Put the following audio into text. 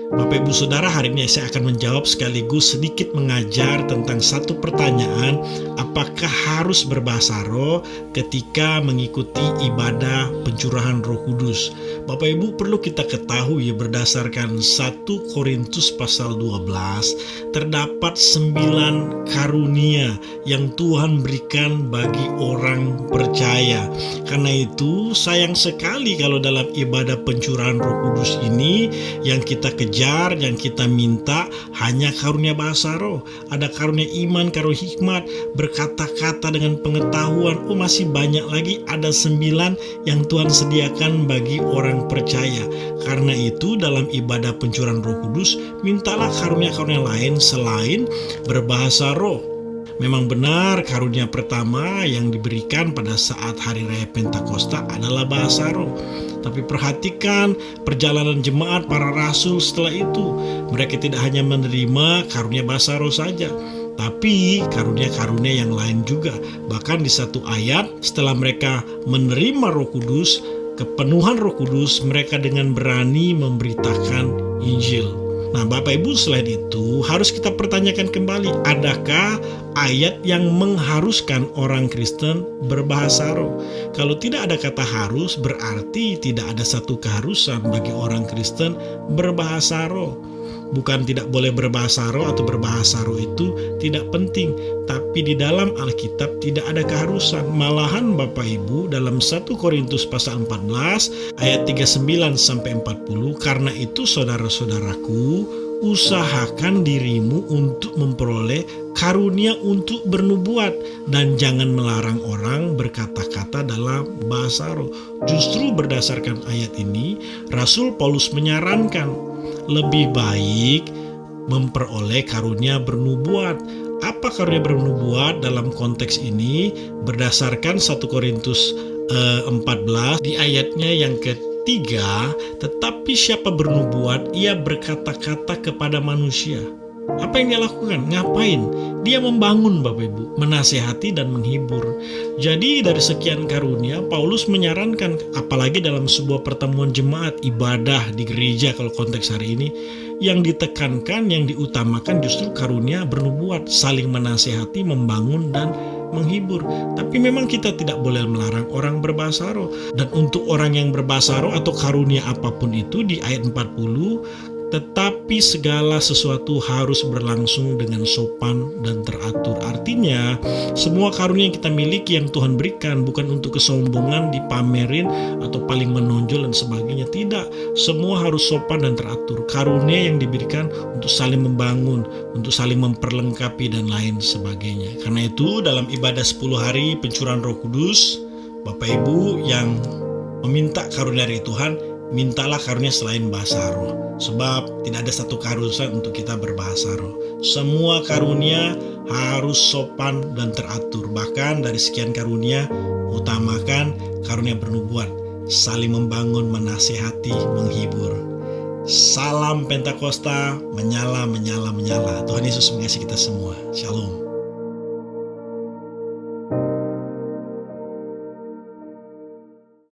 Bapak Ibu Saudara, hari ini saya akan menjawab sekaligus sedikit mengajar tentang satu pertanyaan, apakah harus berbahasa roh ketika mengikuti ibadah pencurahan Roh Kudus? Bapak Ibu, perlu kita ketahui berdasarkan 1 Korintus pasal 12, terdapat 9 karunia yang Tuhan berikan bagi orang percaya. Karena itu sayang sekali kalau dalam ibadah pencurahan Roh Kudus ini yang kita kejar, yang kita minta hanya karunia bahasa roh. Ada karunia iman, karunia hikmat, berkata-kata dengan pengetahuan. Masih banyak lagi, ada 9 yang Tuhan sediakan bagi orang percaya. Karena itu dalam ibadah pencurahan Roh Kudus, mintalah karunia-karunia lain selain berbahasa roh. Memang benar karunia pertama yang diberikan pada saat hari raya Pentakosta adalah bahasa roh. Tapi perhatikan perjalanan jemaat para rasul setelah itu. Mereka tidak hanya menerima karunia bahasa roh saja, tapi karunia-karunia yang lain juga. Bahkan di satu ayat, setelah mereka menerima Roh Kudus, kepenuhan Roh Kudus, mereka dengan berani memberitakan Injil. Nah, Bapak Ibu, selain itu harus kita pertanyakan kembali, adakah ayat yang mengharuskan orang Kristen berbahasa roh? Kalau tidak ada kata harus, berarti tidak ada satu keharusan bagi orang Kristen berbahasa roh. Bukan tidak boleh berbahasa roh atau berbahasa roh itu tidak penting, tapi di dalam Alkitab tidak ada keharusan. Malahan Bapak Ibu, dalam 1 Korintus pasal 14 ayat 39-40, karena itu saudara-saudaraku, usahakan dirimu untuk memperoleh karunia untuk bernubuat, dan jangan melarang orang berkata-kata dalam bahasa roh. Justru berdasarkan ayat ini, Rasul Paulus menyarankan lebih baik memperoleh karunia bernubuat. Apa karunia bernubuat dalam konteks ini? Berdasarkan 1 Korintus 14 di ayatnya yang ketiga, tetapi siapa bernubuat, ia berkata-kata kepada manusia. Apa yang dia lakukan? Ngapain? Dia membangun, Bapak Ibu, menasehati dan menghibur. Jadi dari sekian karunia, Paulus menyarankan, apalagi dalam sebuah pertemuan jemaat ibadah di gereja, kalau konteks hari ini, yang ditekankan, yang diutamakan justru karunia bernubuat, saling menasehati, membangun, dan menghibur. Tapi memang kita tidak boleh melarang orang berbahasa roh. Dan untuk orang yang berbahasa roh atau karunia apapun itu, di ayat 40, tetapi segala sesuatu harus berlangsung dengan sopan dan teratur. Artinya, semua karunia yang kita miliki, yang Tuhan berikan, bukan untuk kesombongan, dipamerin, atau paling menonjol dan sebagainya. Tidak, semua harus sopan dan teratur. Karunia yang diberikan untuk saling membangun, untuk saling memperlengkapi, dan lain sebagainya. Karena itu, dalam ibadah 10 hari pencurahan Roh Kudus, Bapak Ibu yang meminta karunia dari Tuhan, mintalah karunia selain bahasa roh. Sebab tidak ada satu keharusan untuk kita berbahasa roh. Semua karunia harus sopan dan teratur. Bahkan dari sekian karunia, utamakan karunia bernubuat, saling membangun, menasehati, menghibur. Salam Pentakosta, menyala, menyala, menyala. Tuhan Yesus mengasihi kita semua. Shalom.